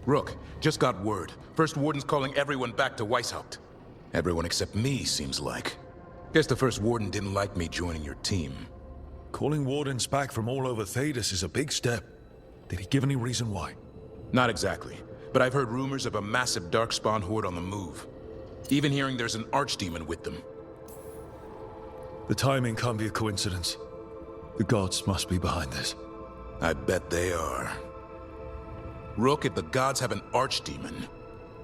Rook, just got word. First Warden's calling everyone back to Weisshaupt. Everyone except me, seems like. Guess the First Warden didn't like me joining your team. Calling Wardens back from all over Thedas is a big step. Did he give any reason why? Not exactly, but I've heard rumors of a massive Darkspawn horde on the move. Even hearing there's an Archdemon with them. The timing can't be a coincidence. The gods must be behind this. I bet they are. Rook, if the gods have an Archdemon,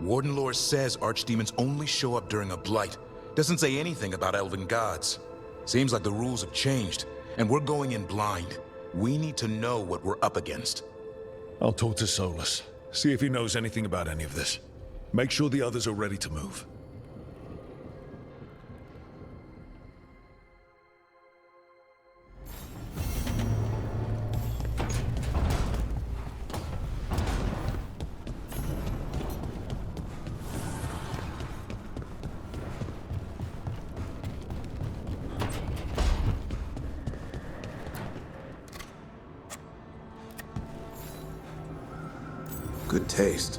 Warden lore says Archdemons only show up during a blight. Doesn't say anything about elven gods. Seems like the rules have changed, and we're going in blind. We need to know what we're up against. I'll talk to Solus, see if he knows anything about any of this. Make sure the others are ready to move. Good taste.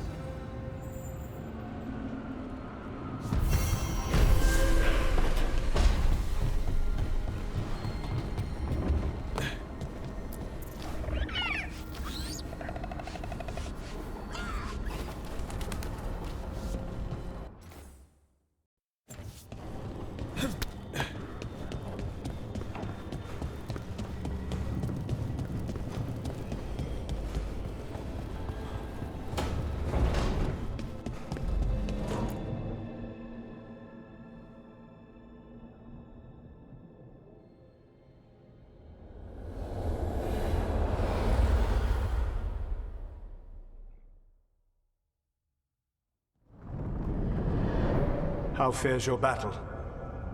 How fares your battle?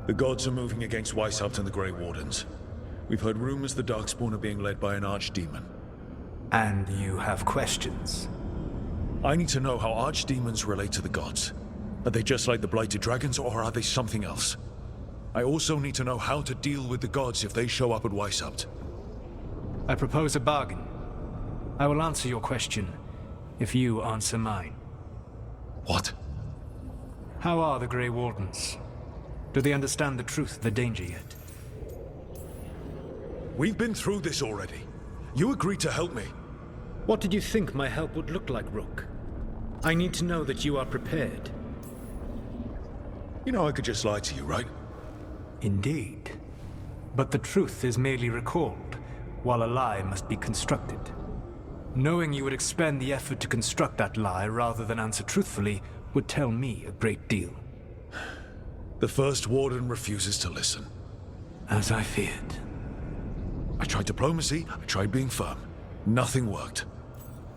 The gods are moving against Weisshaupt and the Grey Wardens. We've heard rumors the Darkspawn are being led by an Archdemon. And you have questions? I need to know how Archdemons relate to the gods. Are they just like the Blighted Dragons, or are they something else? I also need to know how to deal with the gods if they show up at Weisshaupt. I propose a bargain. I will answer your question if you answer mine. What? How are the Grey Wardens? Do they understand the truth of the danger yet? We've been through this already. You agreed to help me. What did you think my help would look like, Rook? I need to know that you are prepared. You know I could just lie to you, right? Indeed. But the truth is merely recalled, while a lie must be constructed. Knowing you would expend the effort to construct that lie rather than answer truthfully would tell me a great deal. The First Warden refuses to listen. As I feared. I tried diplomacy, I tried being firm. Nothing worked.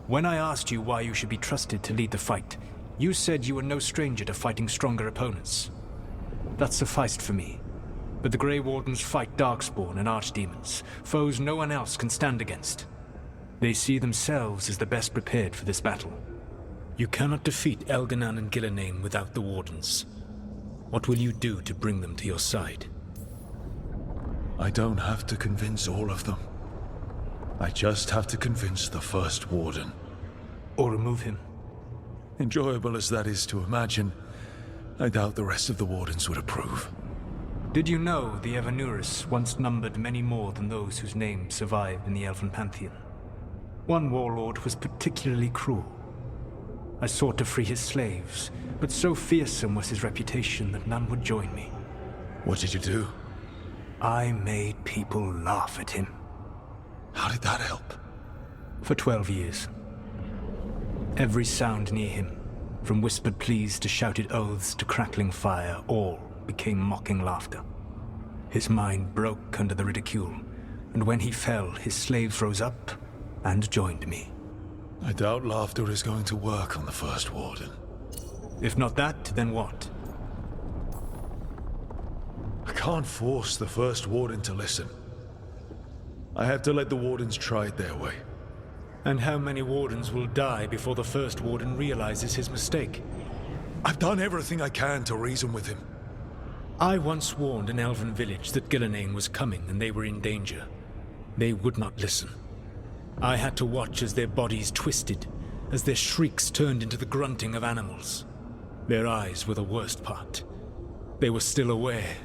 When I asked you why you should be trusted to lead the fight, you said you were no stranger to fighting stronger opponents. That sufficed for me. But the Grey Wardens fight Darkspawn and Archdemons, foes no one else can stand against. They see themselves as the best prepared for this battle. You cannot defeat Elganan and Gillenane without the Wardens. What will you do to bring them to your side? I don't have to convince all of them. I just have to convince the First Warden. Or remove him. Enjoyable as that is to imagine, I doubt the rest of the Wardens would approve. Did you know the Evanuris once numbered many more than those whose names survive in the Elven Pantheon? One warlord was particularly cruel. I sought to free his slaves, but so fearsome was his reputation that none would join me. What did you do? I made people laugh at him. How did that help? For 12 years. Every sound near him, from whispered pleas to shouted oaths to crackling fire, all became mocking laughter. His mind broke under the ridicule, and when he fell, his slaves rose up and joined me. I doubt laughter is going to work on the First Warden. If not that, then what? I can't force the First Warden to listen. I have to let the Wardens try it their way. And how many Wardens will die before the First Warden realizes his mistake? I've done everything I can to reason with him. I once warned an elven village that Gillenane was coming and they were in danger. They would not listen. I had to watch as their bodies twisted, as their shrieks turned into the grunting of animals. Their eyes were the worst part. They were still aware.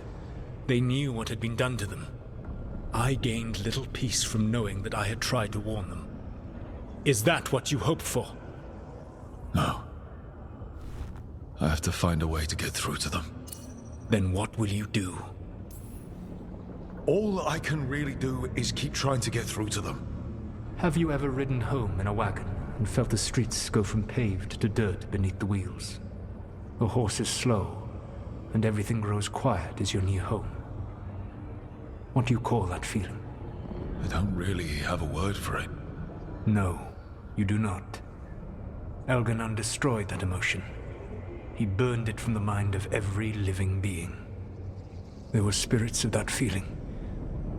They knew what had been done to them. I gained little peace from knowing that I had tried to warn them. Is that what you hoped for? No. I have to find a way to get through to them. Then what will you do? All I can really do is keep trying to get through to them. Have you ever ridden home in a wagon and felt the streets go from paved to dirt beneath the wheels? The horse is slow, and everything grows quiet as you're near home. What do you call that feeling? I don't really have a word for it. No, you do not. Elganon destroyed that emotion. He burned it from the mind of every living being. There were spirits of that feeling,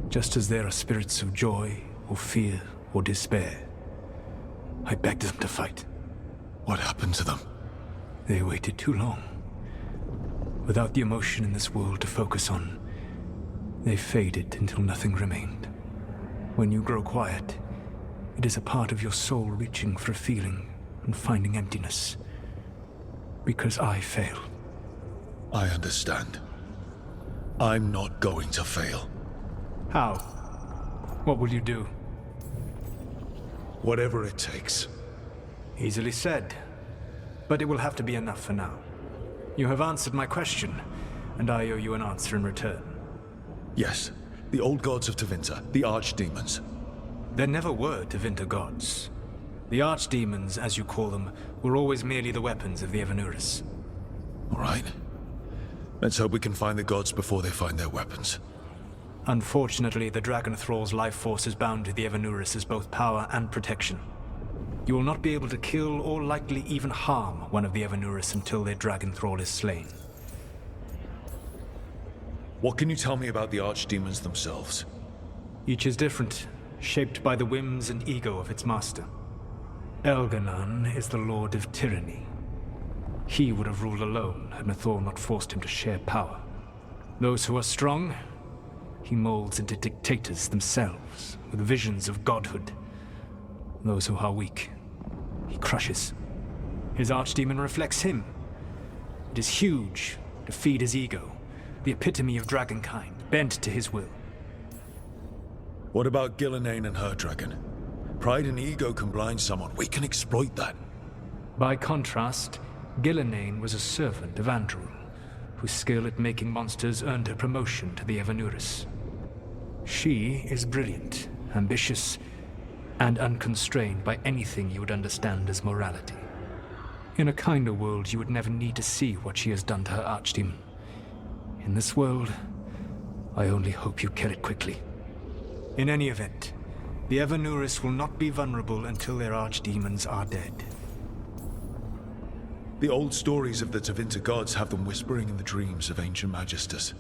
just as there are spirits of joy or fear or despair. I begged them to fight. What happened to them? They waited too long. Without the emotion in this world to focus on, they faded until nothing remained. When you grow quiet, it is a part of your soul reaching for a feeling and finding emptiness. Because I failed. I understand. I'm not going to fail. How? What will you do? Whatever it takes. Easily said. But it will have to be enough for now. You have answered my question, and I owe you an answer in return. Yes, the old gods of Tevinter, the archdemons. There never were Tevinter gods. The archdemons, as you call them, were always merely the weapons of the Evanurus. All right. Let's hope we can find the gods before they find their weapons. Unfortunately, the Dragon Thrall's life force is bound to the Evanurus as both power and protection. You will not be able to kill or likely even harm one of the Evanurus until their Dragon Thrall is slain. What can you tell me about the archdemons themselves? Each is different, shaped by the whims and ego of its master. Elganon is the Lord of Tyranny. He would have ruled alone had Nathor not forced him to share power. Those who are strong, he molds into dictators themselves, with visions of godhood. Those who are weak, he crushes. His archdemon reflects him. It is huge, to feed his ego, the epitome of dragonkind, bent to his will. What about Gillenane and her dragon? Pride and ego can blind someone. We can exploit that. By contrast, Gillenane was a servant of Andrew, whose skill at making monsters earned her promotion to the Evanurus. She is brilliant, ambitious, and unconstrained by anything you would understand as morality. In a kinder world, you would never need to see what she has done to her archdemon. In this world, I only hope you kill it quickly. In any event, the Evanurus will not be vulnerable until their archdemons are dead. The old stories of the Tevinter gods have them whispering in the dreams of ancient magisters.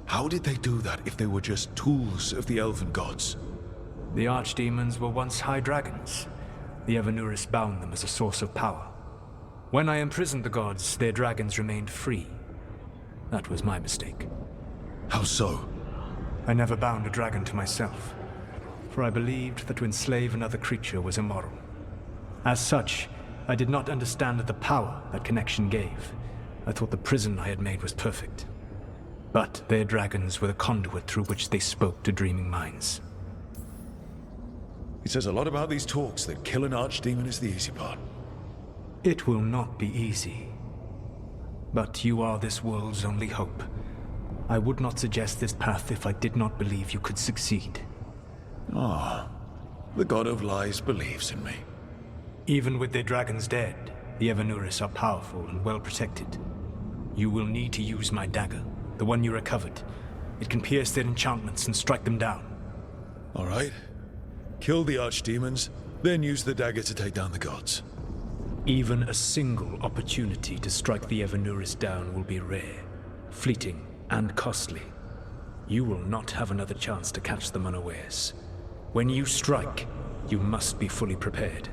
How did they do that if they were just tools of the elven gods? The archdemons were once high dragons. The Evanurus bound them as a source of power. When I imprisoned the gods, their dragons remained free. That was my mistake. How so? I never bound a dragon to myself, for I believed that to enslave another creature was immoral. As such, I did not understand the power that connection gave. I thought the prison I had made was perfect. But their dragons were the conduit through which they spoke to dreaming minds. It says a lot about these talks that kill an archdemon is the easy part. It will not be easy. But you are this world's only hope. I would not suggest this path if I did not believe you could succeed. Ah, the god of lies believes in me. Even with their dragons dead, the Evanurus are powerful and well protected. You will need to use my dagger, the one you recovered. It can pierce their enchantments and strike them down. All right. Kill the archdemons, then use the dagger to take down the gods. Even a single opportunity to strike the Evanurus down will be rare, fleeting, and costly. You will not have another chance to catch them unawares. When you strike, you must be fully prepared.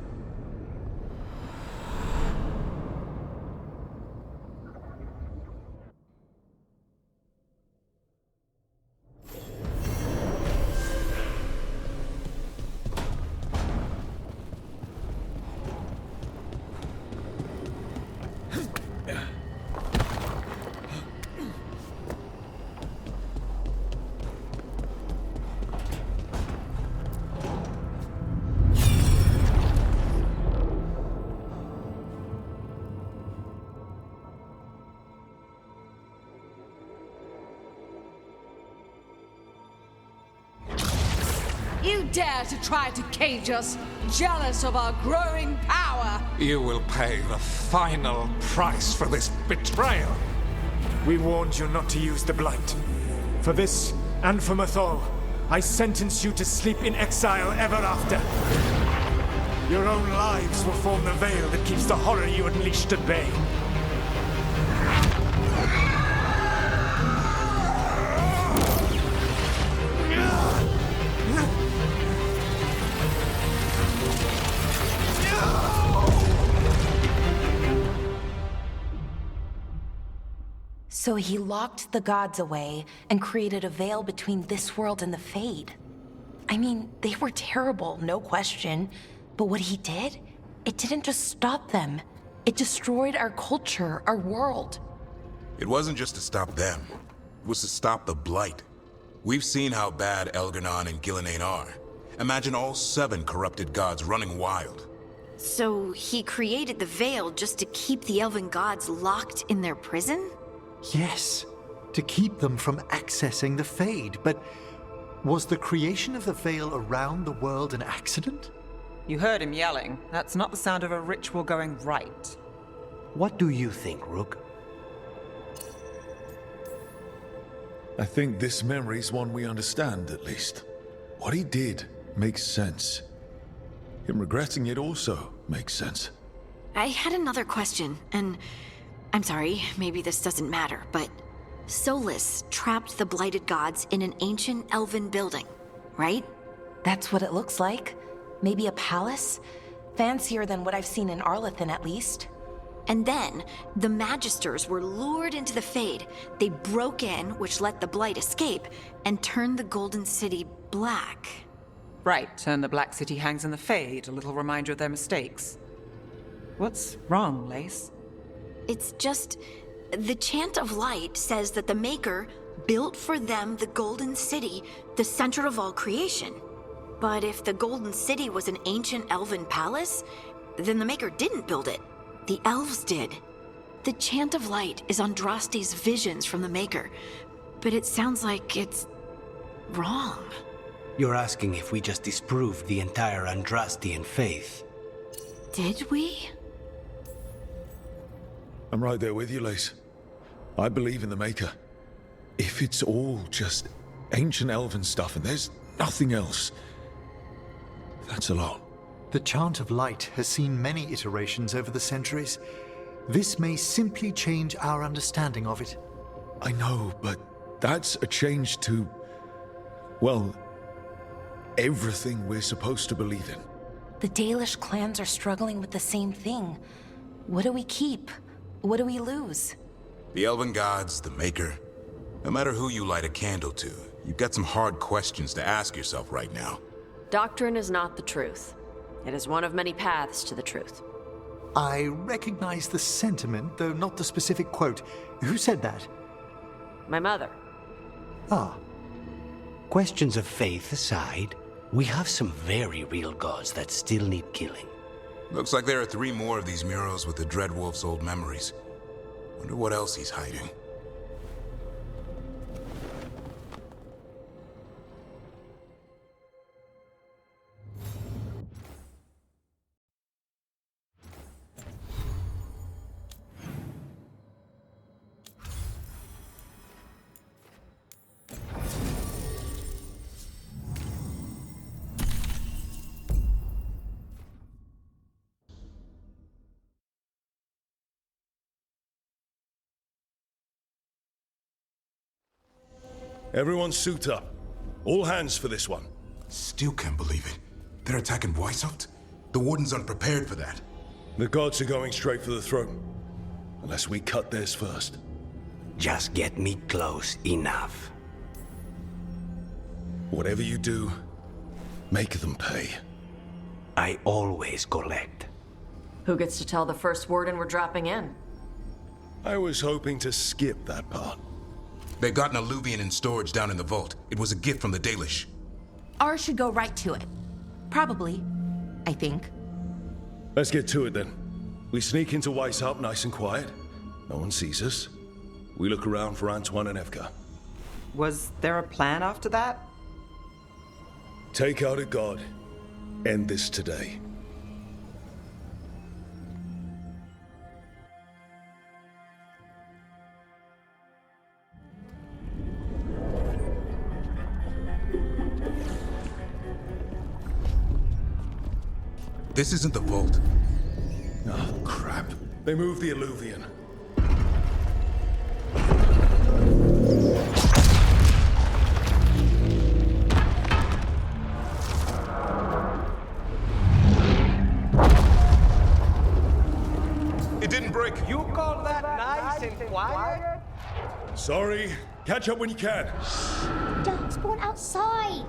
You dare to try to cage us, jealous of our growing power! You will pay the final price for this betrayal. We warned you not to use the Blight. For this, and for Mathol, I sentence you to sleep in exile ever after. Your own lives will form the veil that keeps the horror you unleashed at bay. So he locked the gods away and created a veil between this world and the Fade. I mean, they were terrible, no question. But what he did, it didn't just stop them. It destroyed our culture, our world. It wasn't just to stop them. It was to stop the Blight. We've seen how bad Elgar'nan and Gillenane are. Imagine all 7 corrupted gods running wild. So he created the Veil just to keep the elven gods locked in their prison? Yes, to keep them from accessing the Fade. But was the creation of the Veil around the world an accident? You heard him yelling. That's not the sound of a ritual going right. What do you think, Rook? I think this memory's one we understand, at least. What he did makes sense. Him regretting it also makes sense. I had another question, and I'm sorry, maybe this doesn't matter, but Solus trapped the blighted gods in an ancient elven building, right? That's what it looks like. Maybe a palace? Fancier than what I've seen in Arlathan, at least. And then, the Magisters were lured into the Fade. They broke in, which let the Blight escape, and turned the Golden City black. Right, and the Black City hangs in the Fade, a little reminder of their mistakes. What's wrong, Lace? It's just... the Chant of Light says that the Maker built for them the Golden City, the center of all creation. But if the Golden City was an ancient elven palace, then the Maker didn't build it. The elves did. The Chant of Light is Andraste's visions from the Maker, but it sounds like it's wrong. You're asking if we just disproved the entire Andrastian faith. Did we? I'm right there with you, Lace. I believe in the Maker. If it's all just ancient elven stuff and there's nothing else, that's a lot. The Chant of Light has seen many iterations over the centuries. This may simply change our understanding of it. I know, but that's a change to, well, everything we're supposed to believe in. The Dalish clans are struggling with the same thing. What do we keep? What do we lose? The elven gods, the Maker. No matter who you light a candle to, you've got some hard questions to ask yourself right now. Doctrine is not the truth. It is one of many paths to the truth. I recognize the sentiment, though not the specific quote. Who said that? My mother. Ah. Questions of faith aside, we have some very real gods that still need killing. Looks like there are 3 more of these murals with the Dreadwolf's old memories. Wonder what else he's hiding. Everyone suit up. All hands for this one. Still can't believe it. They're attacking Weisshaupt? The Wardens aren't prepared for that. The gods are going straight for the throne. Unless we cut theirs first. Just get me close enough. Whatever you do, make them pay. I always collect. Who gets to tell the first warden we're dropping in? I was hoping to skip that part. They've got an Alluvian in storage down in the vault. It was a gift from the Dalish. Ours should go right to it. Probably. I think. Let's get to it then. We sneak into Weisshaupt nice and quiet. No one sees us. We look around for Antoine and Evka. Was there a plan after that? Take out a god. End this today. This isn't the vault. Oh, crap. They moved the Illuvian. It didn't break. You call that nice and quiet? Sorry. Catch up when you can. Darkspawn outside!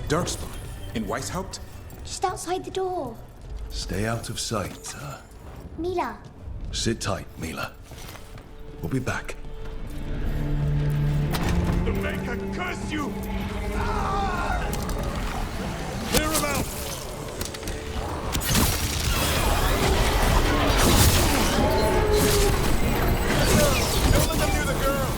Darkspawn? In Weisshaupt? Just outside the door. Stay out of sight. Mila. Sit tight, Mila. We'll be back. The Maker curse you! Clear him out! Don't let them near the girl!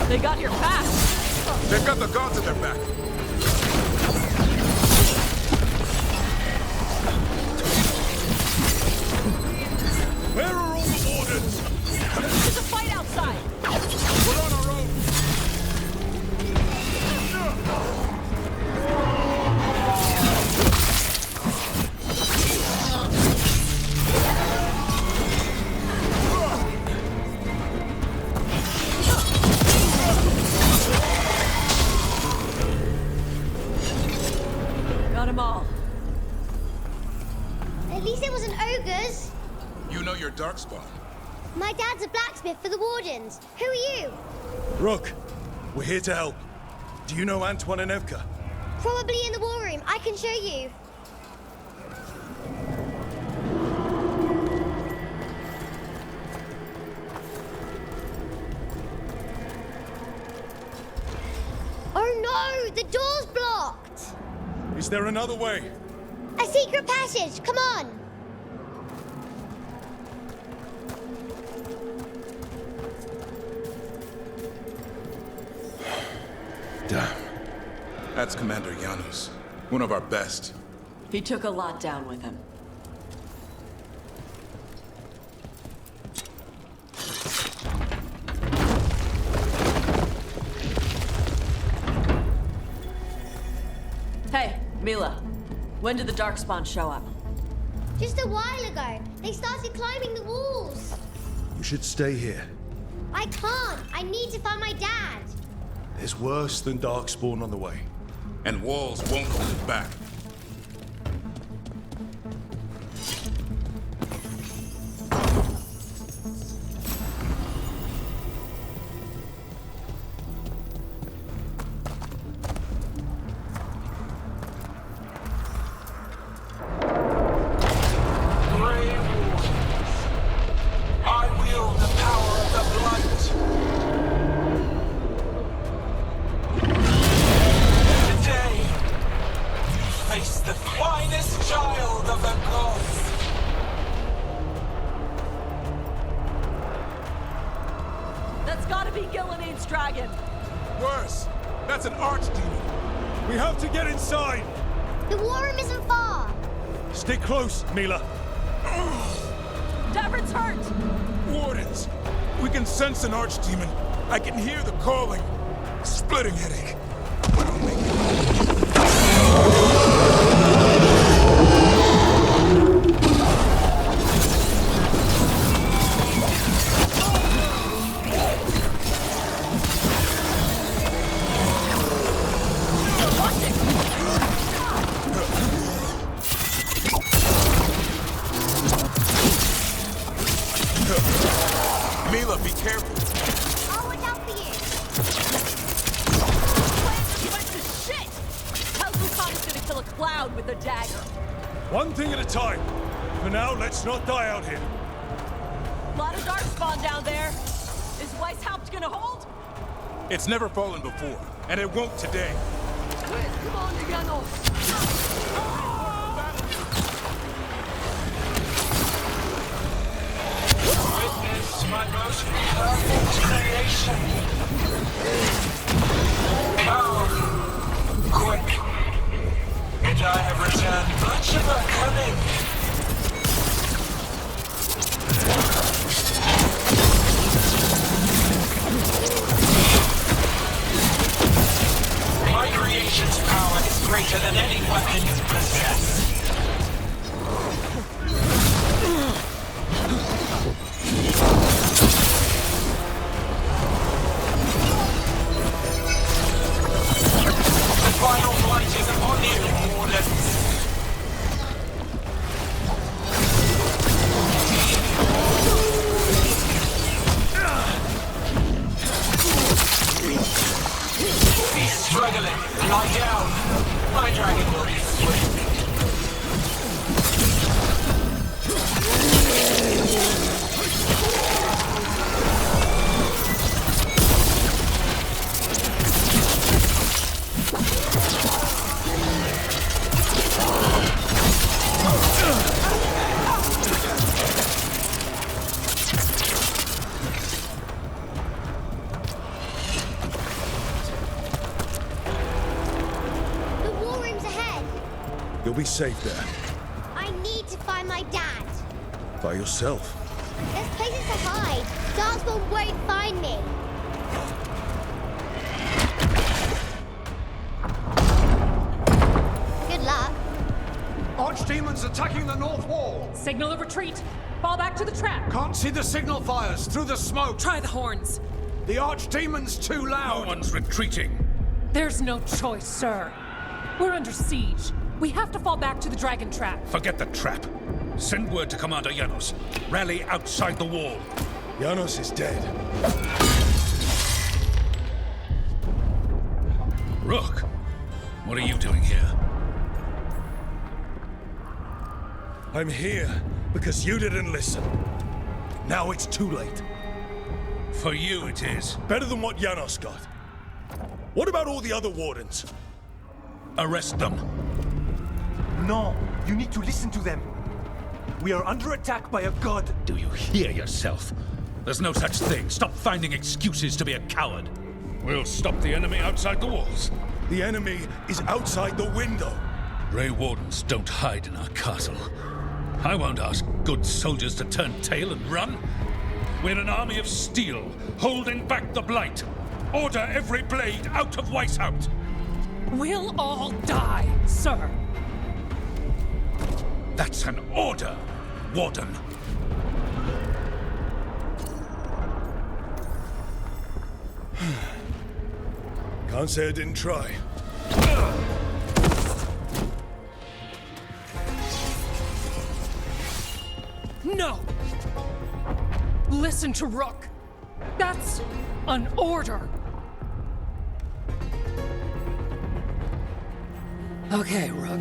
They got here fast. They've got the gods at their back. Where are all the wardens? There's a fight outside. We're on our own. Got them all. At least it wasn't ogres. You know your Darkspawn. My dad's a blacksmith for the Wardens. Who are you? Rook, we're here to help. Do you know Antoine and Evka? Probably in the war room. I can show you. Oh no! The door's blocked! Is there another way? A secret passage! Come on! Damn. That's Commander Janus. One of our best. He took a lot down with him. Hey, Mila. When did the Darkspawn show up? Just a while ago. They started climbing the walls. You should stay here. I can't. I need to find my dad. There's worse than Darkspawn on the way. And walls won't hold it back. Worse! That's an archdemon! We have to get inside! The war room isn't far! Stick close, Mila. Davrin's hurt! Wardens! We can sense an archdemon. I can hear the calling. Splitting headache. But I'll make it. Mila, be careful. I'll look out for you. He went to shit! How's Lucanus gonna kill a cloud with a dagger? One thing at a time. For now, let's not die out here. Lot of Darkspawn down there. Is Weisshaupt gonna hold? It's never fallen before, and it won't today. Where's Commander Janos? Witness my most perfect creation. Come, quick, and I have returned much of our cunning. My creation's power is greater than any weapon you possess. The final flight is upon you, Wardens. He's struggling. Lie down. My dragon will be swift. You'll be safe there. I need to find my dad. By yourself. There's places to hide. Darkspawn won't find me. Good luck. Archdemons attacking the north wall. Signal a retreat. Fall back to the trap. Can't see the signal fires through the smoke. Try the horns. The Archdemons too loud. No one's retreating. There's no choice, sir. We're under siege. We have to fall back to the dragon trap. Forget the trap. Send word to Commander Janos. Rally outside the wall. Janos is dead. Rook, what are you doing here? I'm here because you didn't listen. Now it's too late. For you it is. Better than what Janos got. What about all the other wardens? Arrest them. No, you need to listen to them. We are under attack by a god. Do you hear yourself? There's no such thing. Stop finding excuses to be a coward. We'll stop the enemy outside the walls. The enemy is outside the window. Grey Wardens don't hide in our castle. I won't ask good soldiers to turn tail and run. We're an army of steel, holding back the Blight. Order every blade out of Weisshaupt. We'll all die, sir. That's an order, Warden. Can't say I didn't try. No! Listen to Rook. That's an order. Okay, Rook.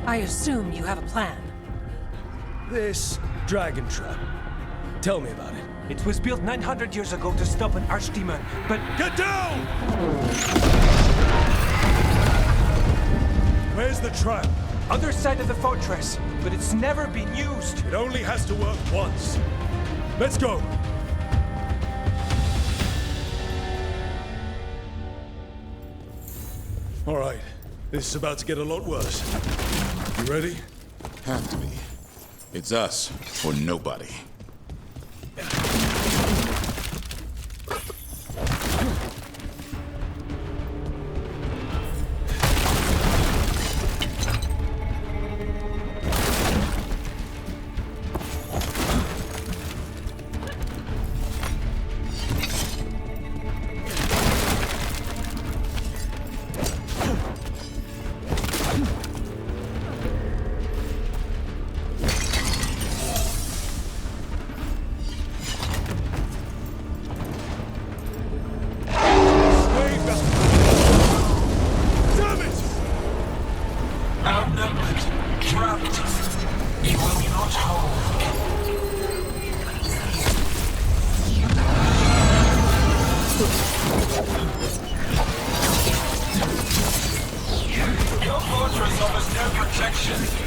I assume you have a plan. This dragon trap. Tell me about it. It was built 900 years ago to stop an archdemon, but... Get down! Where's the trap? Other side of the fortress, but it's never been used. It only has to work once. Let's go. All right. This is about to get a lot worse. You ready? Have to be. It's us or nobody. destruction.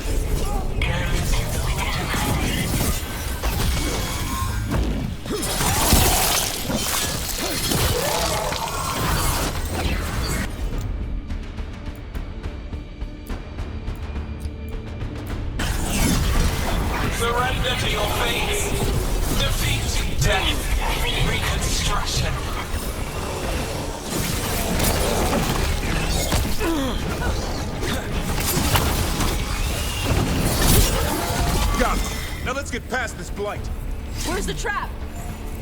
Surrender to your fate. Defeat, death, reconstruction. Got it. Now let's get past this blight. Where's the trap?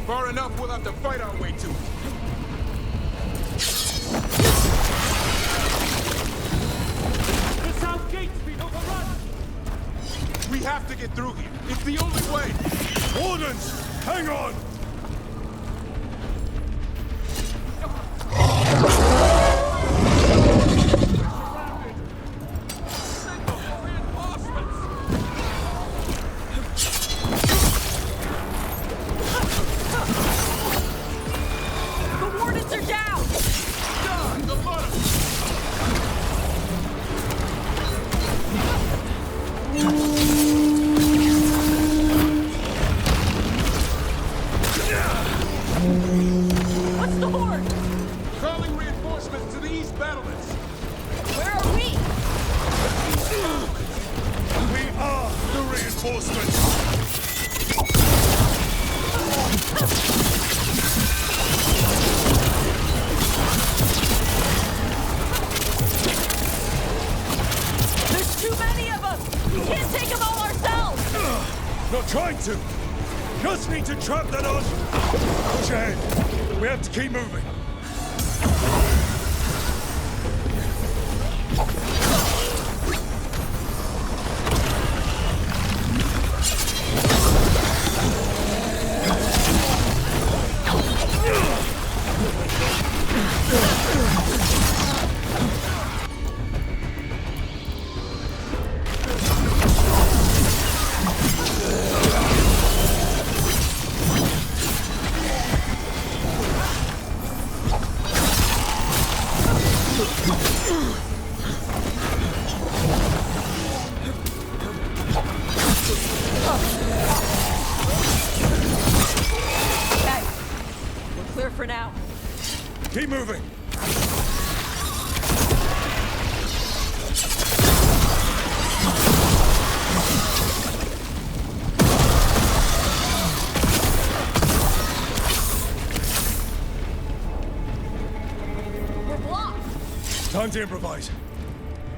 Far enough, we'll have to fight our way to it. The south gate's been overrun! We have to get through here. It's the only way. Wardens, hang on! The wardens are down! God, the bottom! What's the horde? Calling reinforcements to the east battlements. Where are we? We are the reinforcements! There's too many of us! We can't take them all ourselves! Not trying to! Just need to trap that on! Push ahead! We have to keep moving! Okay. We're clear for now. Keep moving! We're blocked! Time to improvise.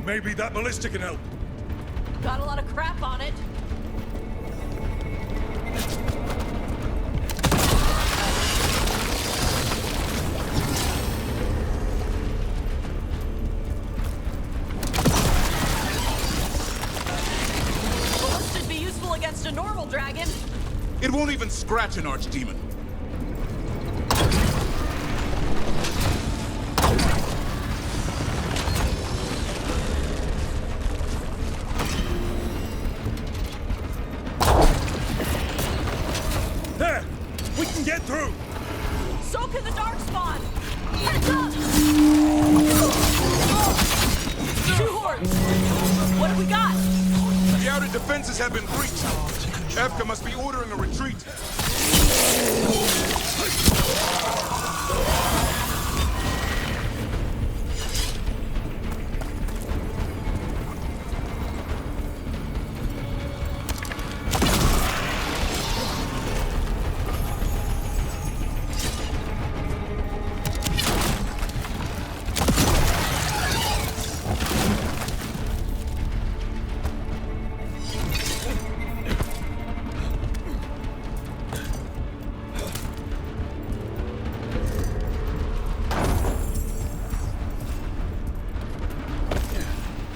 Maybe that ballista can help. Got a lot of crap on it. Ballista's be useful against a normal dragon. It won't even scratch an archdemon. There! We can get through! So can the darkspawn! Heads up! Two hordes! What have we got? The outer defenses have been breached. Evka must be ordering a retreat.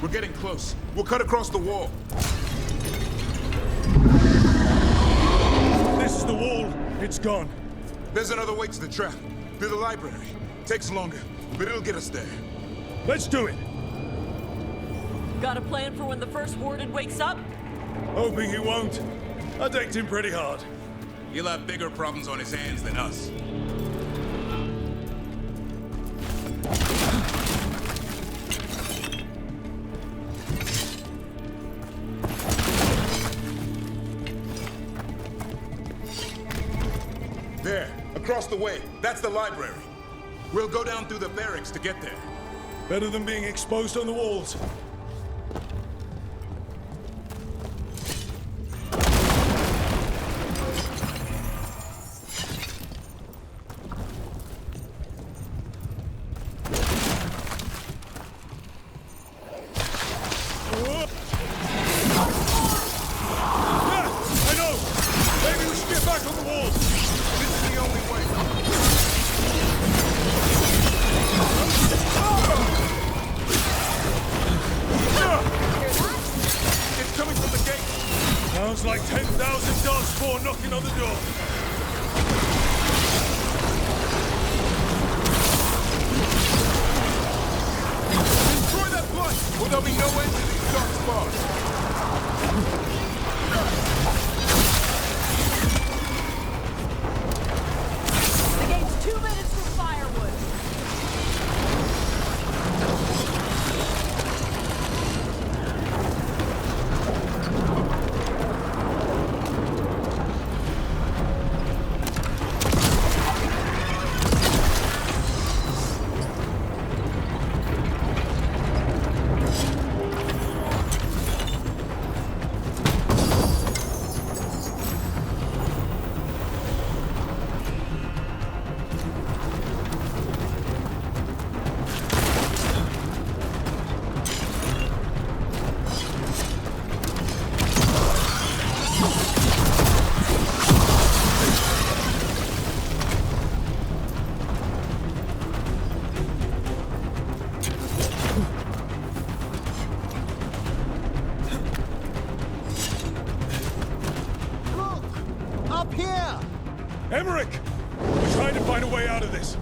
We're getting close. We'll cut across the wall. This is the wall. It's gone. There's another way to the trap. Through the library. Takes longer, but it'll get us there. Let's do it! Got a plan for when the first warden wakes up? Hoping he won't. I decked him pretty hard. He'll have bigger problems on his hands than us. across the way. That's the library. We'll go down through the barracks to get there. Better than being exposed on the walls. Sounds like 10,000 Darkspawn knocking on the door. Destroy that blood, or there'll be no end to these Darkspawn. The game's 2 minutes for firewood. Emmerich! We're trying to find a way out of this.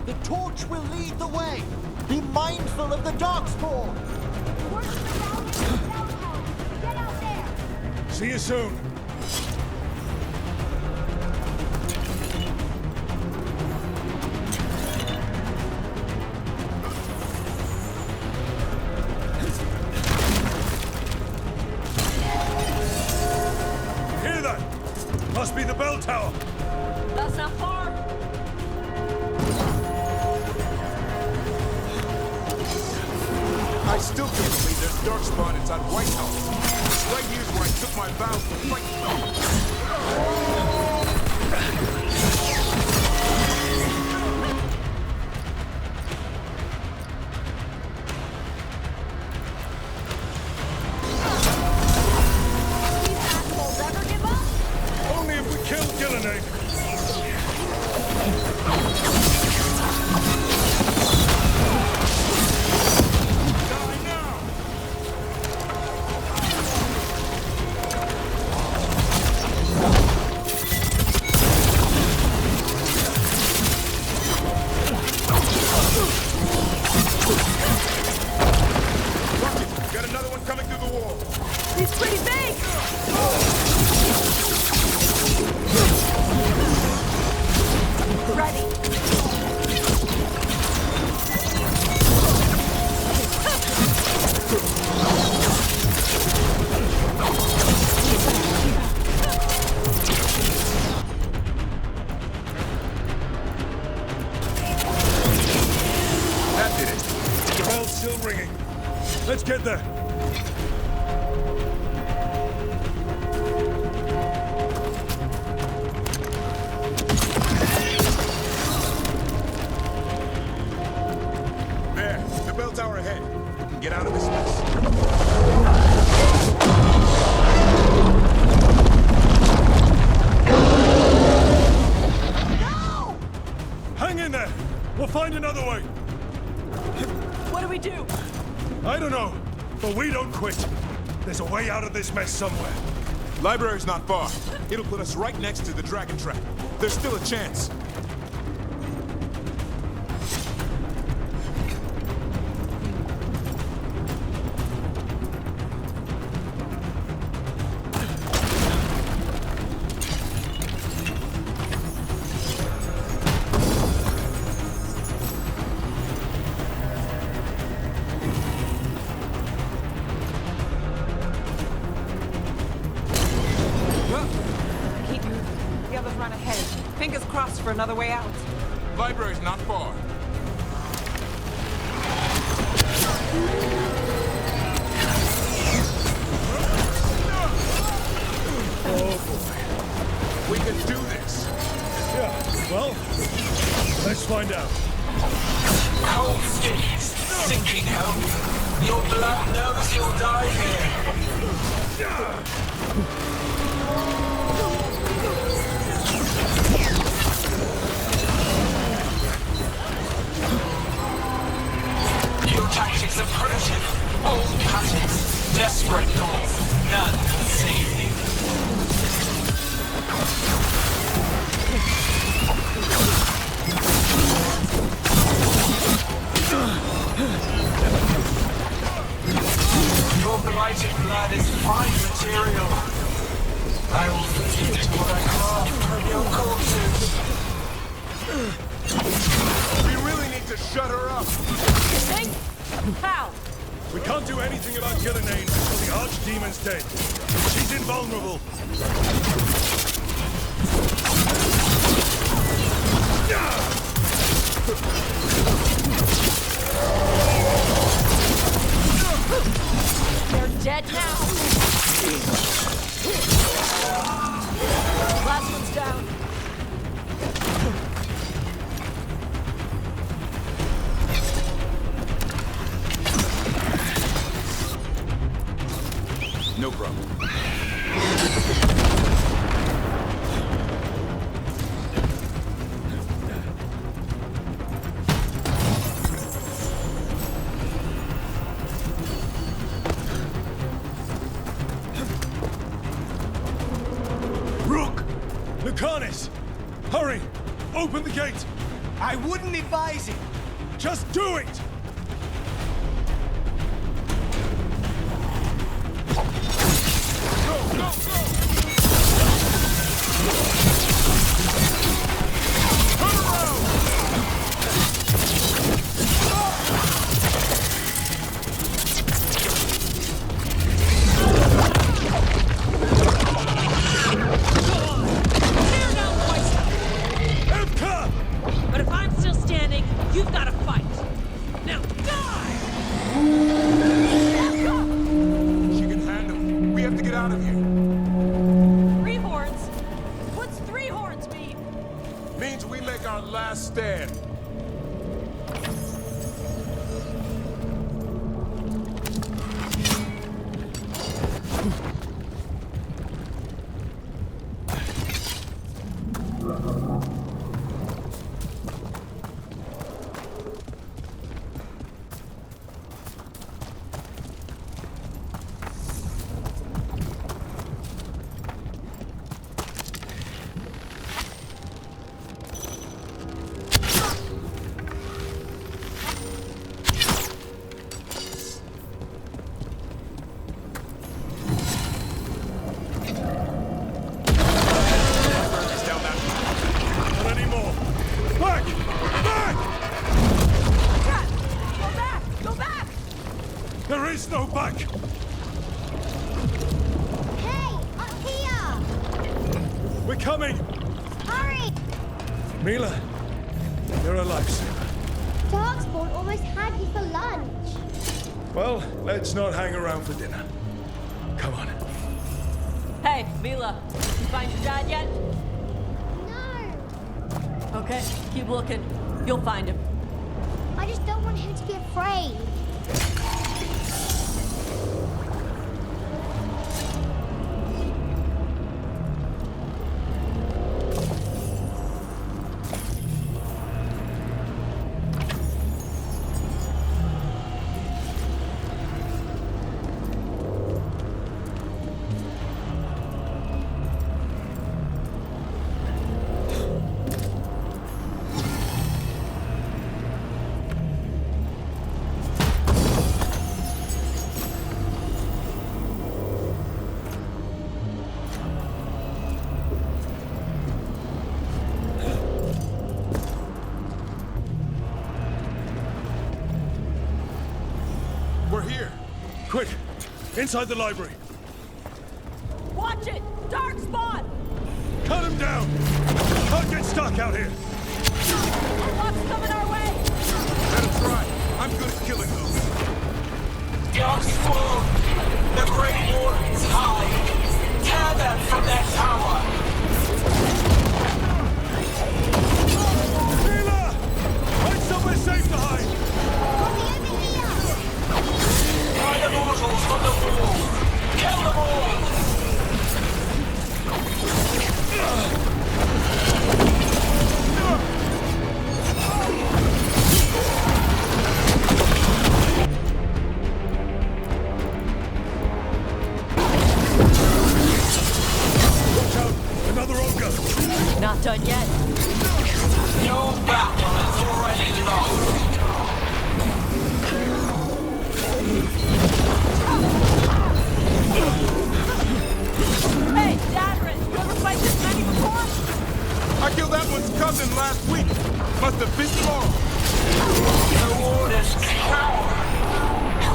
The torch will lead the way. Be mindful of the Darkspawn. Get out there! See you soon. Hear that? Must be the bell tower. That's not far. I still can't believe there's Darkspawn inside Weisshaupt. Right here's where I took my vows to fight These assholes ever give up? Only if we kill Gillenay. Got another one coming through the wall. He's pretty big. Ready. That did it. The bell's still ringing. Let's get there. There, the bell tower ahead. We can get out of this mess. Hang in there. We'll find another way. What do we do? I don't know, but we don't quit. There's a way out of this mess somewhere. Library's not far. It'll put us right next to the dragon trap. There's still a chance. Keep moving. The others run ahead. Fingers crossed for another way out. Library's not far. Oh boy. We can do this. Yeah, well, let's find out. Cold steeds, sinking hope. Your blood knows you'll die here. Your tactics are primitive, old patterns, desperate goals. None can save you. Your blighted blood is fine material. I will feed it what I carve from your corpses. We really need to shut her up. Think? How? We can't do anything about Gillenane until the Archdemon's dead. She's invulnerable. They're dead now. Last one's down. No problem. Rook! Lucanus! Hurry! Open the gate! I wouldn't advise it. Just do it! But if I'm still standing, you've got to fight. Now die! She can handle it. We have to get out of here. 3 horns? What's 3 horns mean? Means we make our last stand. There is no back! Hey, up here! We're coming! Hurry! Mila, you're a lifesaver. Darkspawn almost had you for lunch. Well, let's not hang around for dinner. Come on. Hey, Mila, you find your dad yet? No. Okay, keep looking. You'll find him. I just don't want him to be afraid. We're here. Quick! Inside the library! Watch it! Darkspawn! Cut him down! can't get stuck out here! What's coming our way? Let him try. I'm good at killing those. Darkspawn! The Great Wardens hide! Tear them from their tower! Sheila! Find somewhere safe to hide! Hide the mortals from the wall! Kill them all! Watch out! Another ogre! Not done yet. Your battle is already lost! Hey, Davrin, you ever fight this many before? I killed that one's cousin last week. Must have been small. The Wardens cower!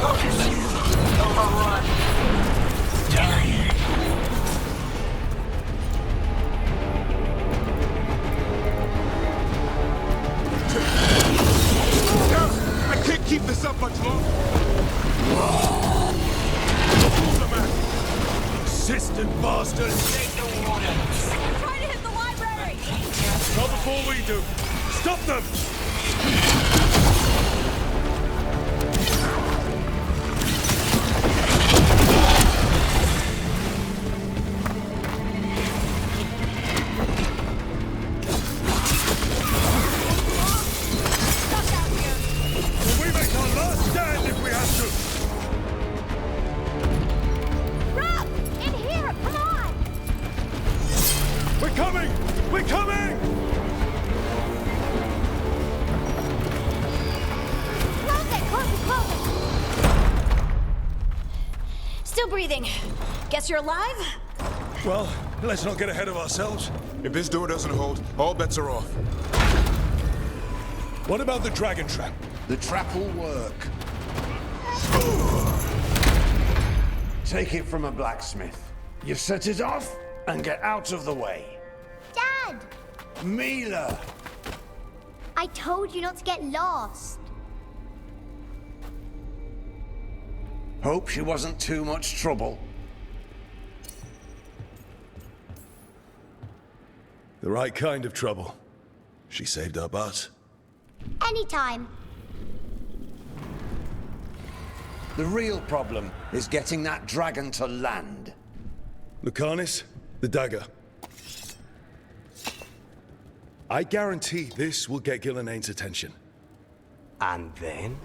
Hopeless! Overrun! Die! I can't keep this up much longer. Persistent bastards! Take the Wardens! They're trying to hit the library! Not before we do! Stop them! We make our last stand if we have to! Rook! In here! Come on! We're coming! We're coming! Close it! Close it! Close it! Still breathing. Guess you're alive? Well, let's not get ahead of ourselves. If this door doesn't hold, all bets are off. What about the dragon trap? The trap will work. Take it from a blacksmith. You set it off and get out of the way. Dad! Mila! I told you not to get lost. Hope she wasn't too much trouble. The right kind of trouble. She saved our butts. Anytime. The real problem is getting that dragon to land. Lucanis, the dagger. I guarantee this will get Gillenaine's attention. And then?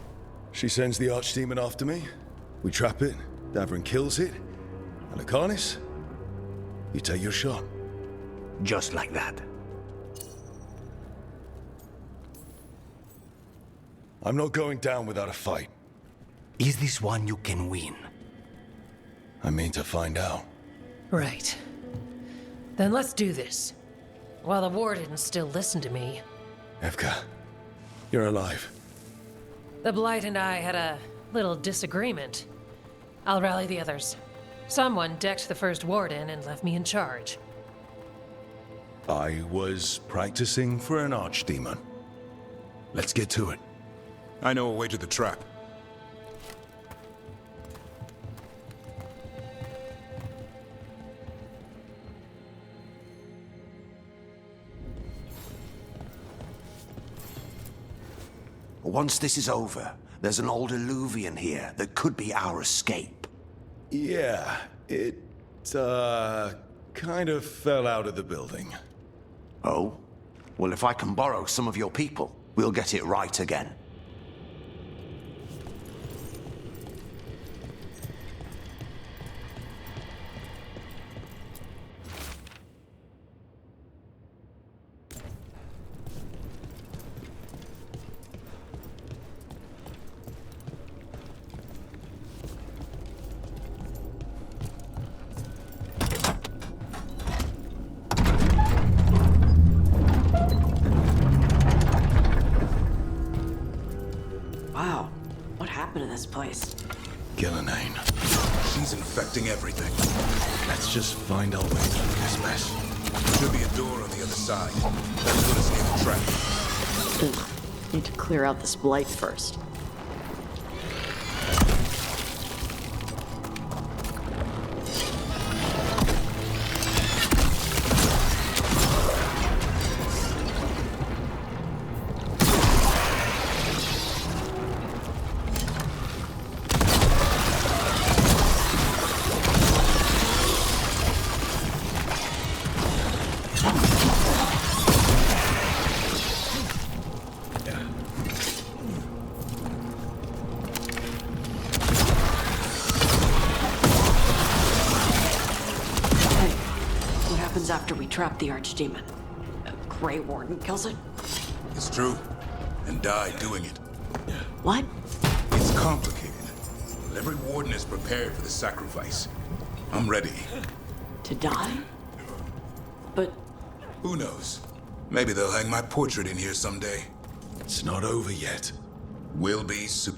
She sends the archdemon after me. We trap it, Davrin kills it. And Lucanis, you take your shot. Just like that. I'm not going down without a fight. Is this one you can win? I mean to find out. Right. Then let's do this. While the Wardens still listen to me. Evka, you're alive. The Blight and I had a little disagreement. I'll rally the others. Someone decked the first Warden and left me in charge. I was practicing for an archdemon. Let's get to it. I know a way to the trap. Once this is over, there's an old Illuvian here that could be our escape. Yeah, it, kind of fell out of the building. Oh? Well, if I can borrow some of your people, we'll get it right again. Wow, what happened to this place? Gillennaine. She's infecting everything. Let's just find our way through this mess. Should be a door on the other side. That's put us near the trap. Ugh. Need to clear out this blight first. After we trap the Archdemon, a Grey Warden kills it? It's true. And died doing it. What? It's complicated. But every warden is prepared for the sacrifice. I'm ready. To die? But... Who knows? Maybe they'll hang my portrait in here someday. It's not over yet. Will be soon.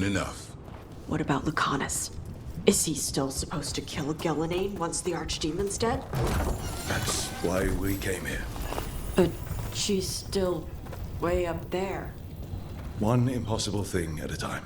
Enough. What about Lucanus? Is he still supposed to kill Gellanane once the Archdemon's dead? That's why we came here. But she's still way up there. One impossible thing at a time.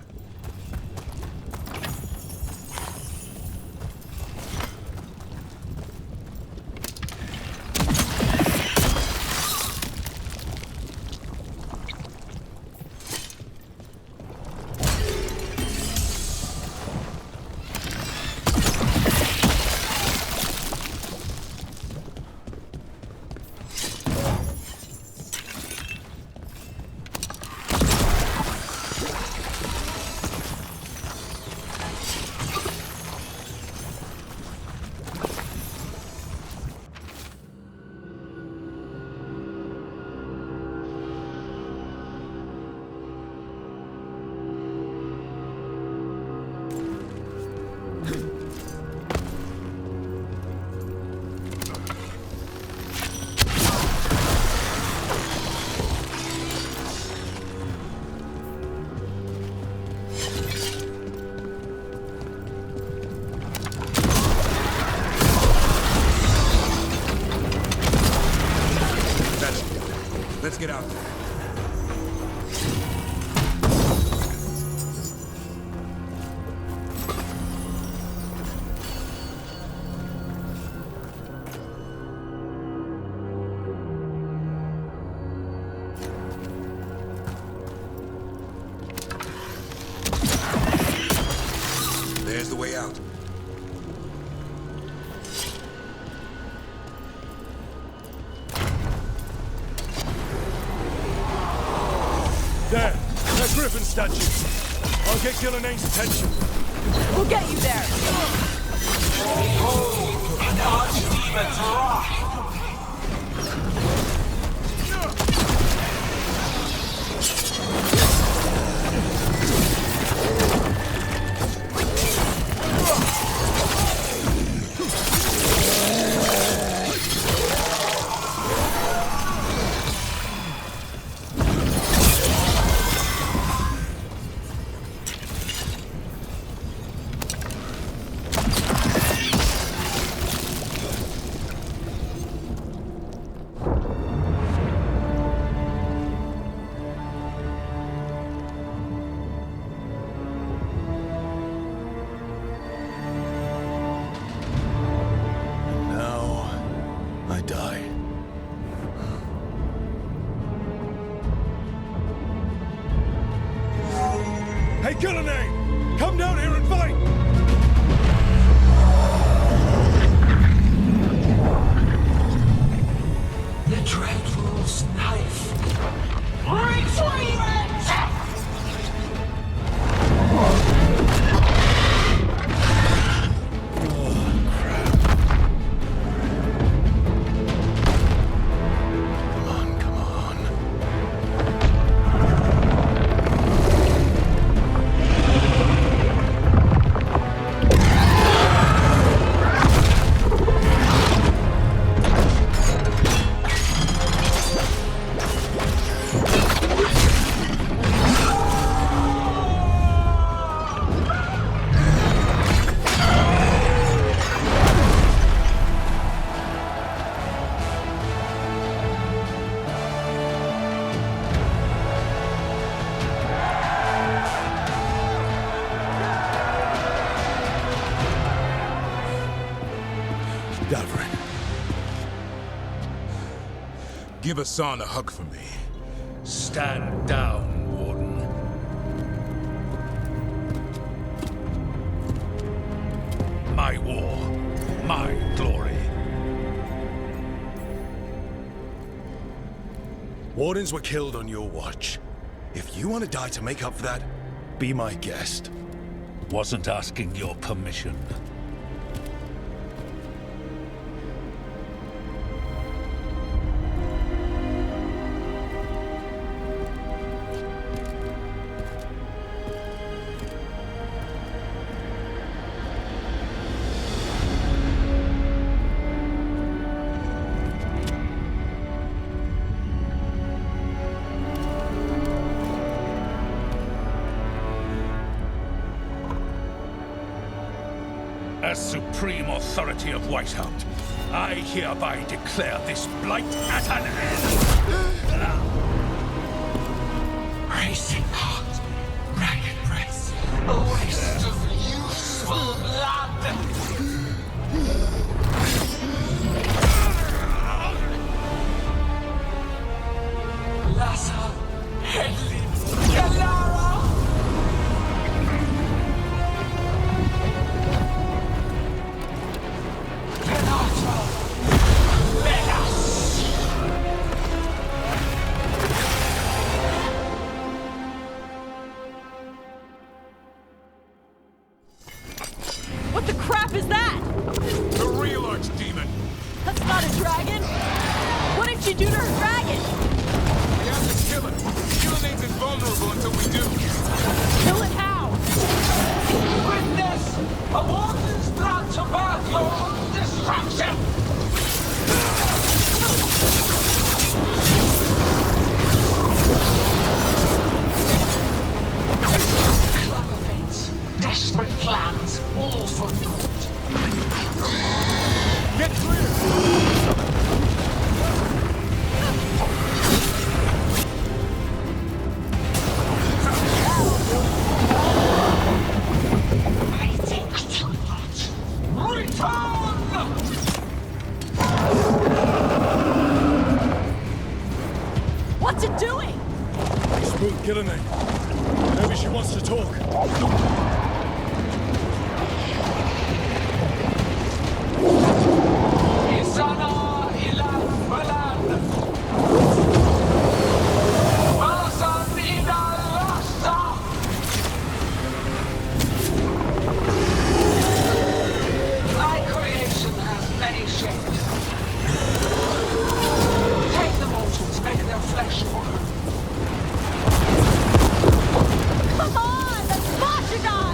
Let's get out there. There's the way out. There! That Griffin statue! I'll get Gillanane's attention. We'll get you there! Behold, an Archdemon's wrath! Hey, Gellanane! Come down here and fight! The Dreadful's knife. Retrieve it! Davrin. Give Hassan a hug for me. Stand down, Warden. My war, my glory. Wardens were killed on your watch. If you want to die to make up for that, be my guest. Wasn't asking your permission. As supreme authority of Weisshaupt, I hereby declare this blight at an end! Racing heart, ragged breath, a waste of useful blood! Lassa, Headley, Galara! What the crap is that? The real archdemon! That's not a dragon! What did you do to her dragon? We have to kill it. Gillinade's invulnerable until we do. Kill it how? Witness a warden's plan to birth your destruction! Clever fates, desperate plans, all for naught. Get clear! I think too much. Return! What's it doing? Spook Gillinade. Maybe she wants to talk. Isana ilan balan. Balasan idal rasta. My creation has many shapes. Take the mortals, make their flesh burn. Come on! Let's watch it on!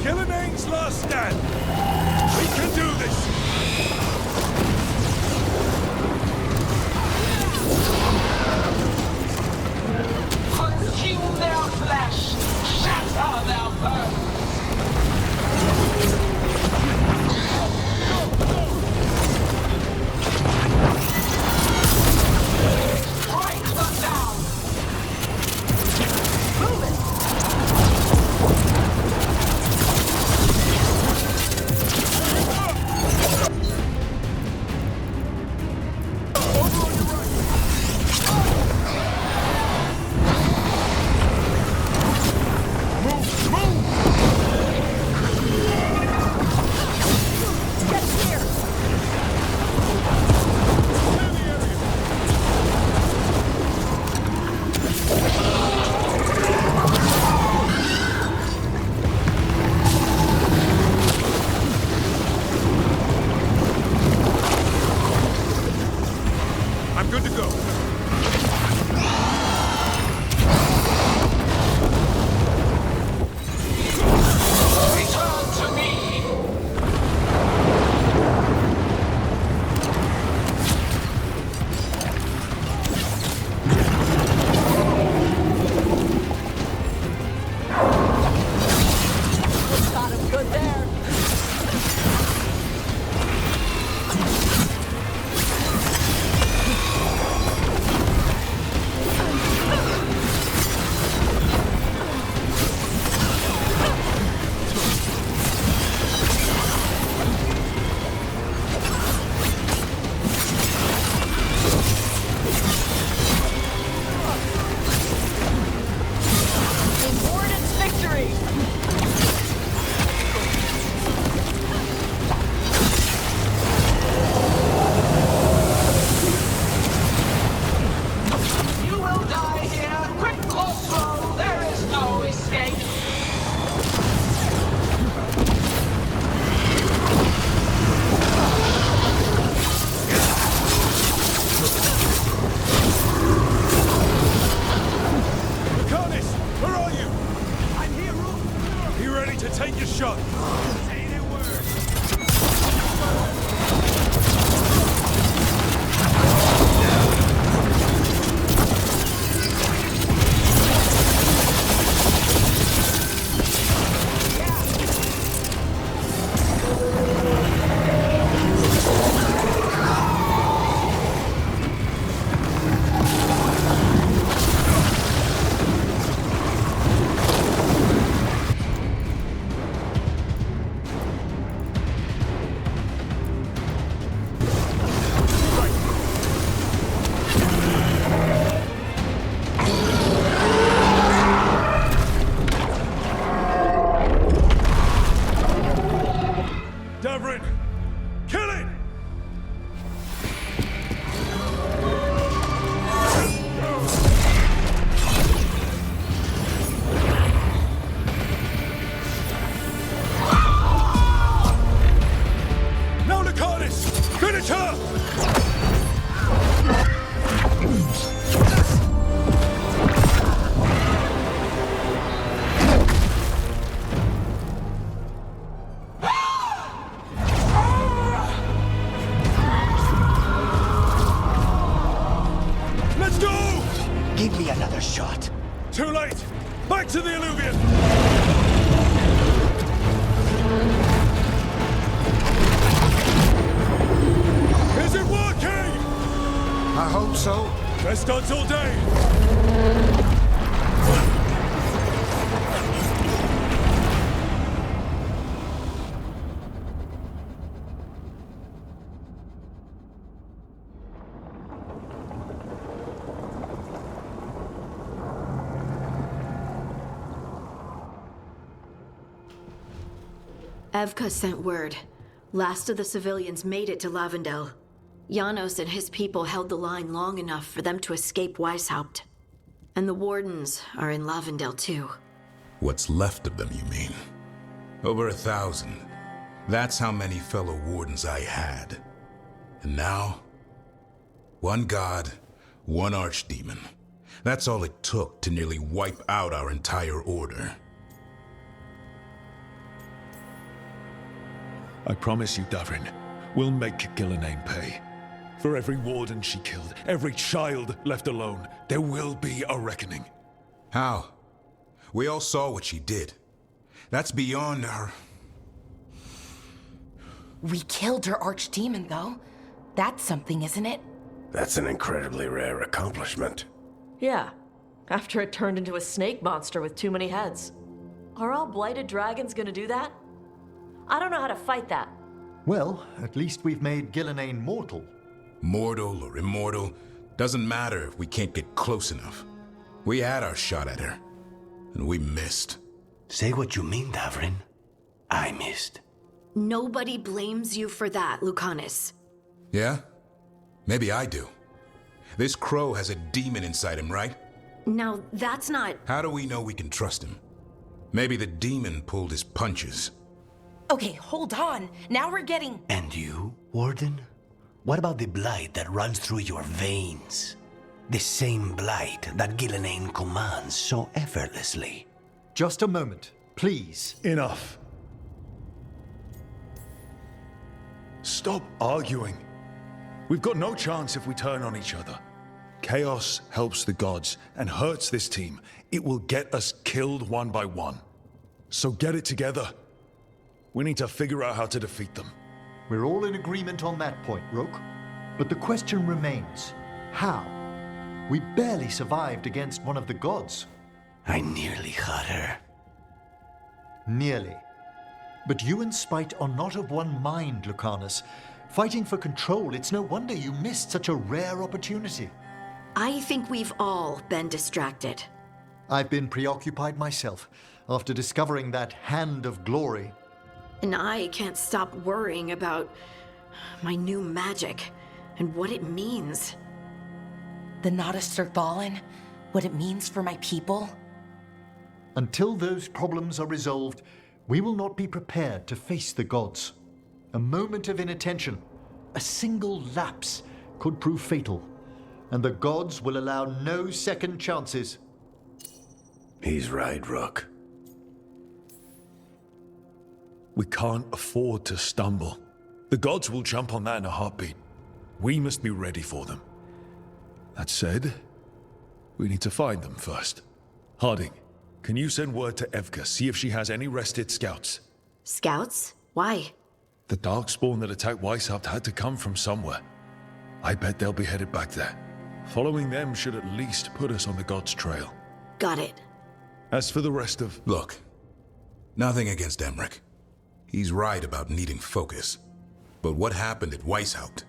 Gillinane's last stand! We can do this! Consume their flesh! Shatter their bones! Strike them down! Move it! I'm good to go. Return to me! Got him good there. Important victory! You will die here, quick or slow, there is no escape. Lucanus, where are you? I'm here, Rook. Be ready to take your shot. Say the word. Davrin, kill it! No, Lucanus! Finish her! Let's go! Give me another shot. Too late! Back to the Illuvian! Is it working? I hope so. Best odds all day! Evka sent word. Last of the civilians made it to Lavendel. Janos and his people held the line long enough for them to escape Weisshaupt. And the Wardens are in Lavendel too. What's left of them, you mean? Over 1,000. That's how many fellow Wardens I had. And now, one god, one archdemon. That's all it took to nearly wipe out our entire order. I promise you, Davrin, we'll make Gillenane pay. For every warden she killed, every child left alone, there will be a reckoning. How? We all saw what she did. That's beyond our... We killed her archdemon, though. That's something, isn't it? That's an incredibly rare accomplishment. Yeah, after it turned into a snake monster with too many heads. Are all blighted dragons gonna do that? I don't know how to fight that. Well, at least we've made Gillenane mortal. Mortal or immortal, doesn't matter if we can't get close enough. We had our shot at her, and we missed. Say what you mean, Davrin. I missed. Nobody blames you for that, Lucanus. Yeah? Maybe I do. This crow has a demon inside him, right? Now, that's not... How do we know we can trust him? Maybe the demon pulled his punches. Okay, hold on. Now we're getting... And you, Warden? What about the blight that runs through your veins? The same blight that Gillenane commands so effortlessly. Just a moment, please. Enough. Stop arguing. We've got no chance if we turn on each other. Chaos helps the gods and hurts this team. It will get us killed one by one. So get it together. We need to figure out how to defeat them. We're all in agreement on that point, Rook. But the question remains, how? We barely survived against one of the gods. I nearly got her. Nearly. But you and Spite are not of one mind, Lucanus. Fighting for control, it's no wonder you missed such a rare opportunity. I think we've all been distracted. I've been preoccupied myself after discovering that hand of glory. And I can't stop worrying about my new magic and what it means. The Noddists are fallen? What it means for my people? Until those problems are resolved, we will not be prepared to face the gods. A moment of inattention, a single lapse, could prove fatal, and the gods will allow no second chances. He's right, Rook. We can't afford to stumble. The gods will jump on that in a heartbeat. We must be ready for them. That said, we need to find them first. Harding, can you send word to Evka, see if she has any rested scouts? Scouts? Why? The Darkspawn that attacked Weisshaupt had to come from somewhere. I bet they'll be headed back there. Following them should at least put us on the gods' trail. Got it. As for the rest of... Look, nothing against Emmerich. He's right about needing focus. But what happened at Weisshaupt?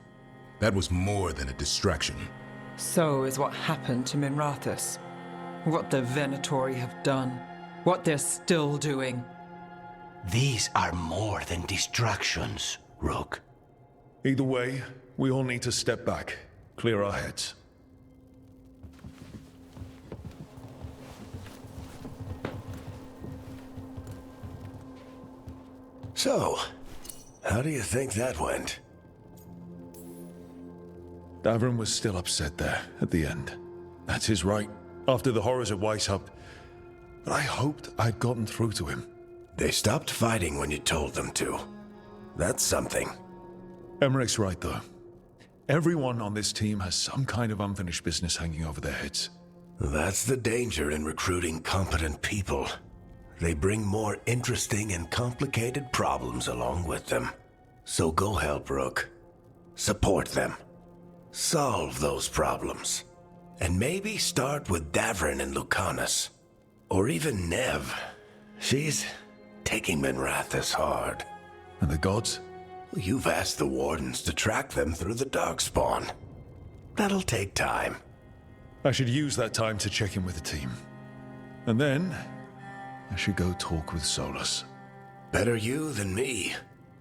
That was more than a distraction. So is what happened to Minrathous. What the Venatori have done. What they're still doing. These are more than distractions, Rook. Either way, we all need to step back, clear our heads. So, how do you think that went? Davrin was still upset there, at the end. That's his right, after the horrors at Weisshaupt. But I hoped I'd gotten through to him. They stopped fighting when you told them to. That's something. Emmerich's right, though. Everyone on this team has some kind of unfinished business hanging over their heads. That's the danger in recruiting competent people. They bring more interesting and complicated problems along with them. So go help Rook. Support them. Solve those problems. And maybe start with Davrin and Lucanus. Or even Nev. She's taking Minrathous hard. And the gods? You've asked the Wardens to track them through the Darkspawn. That'll take time. I should use that time to check in with the team. And then, I should go talk with Solus. Better you than me.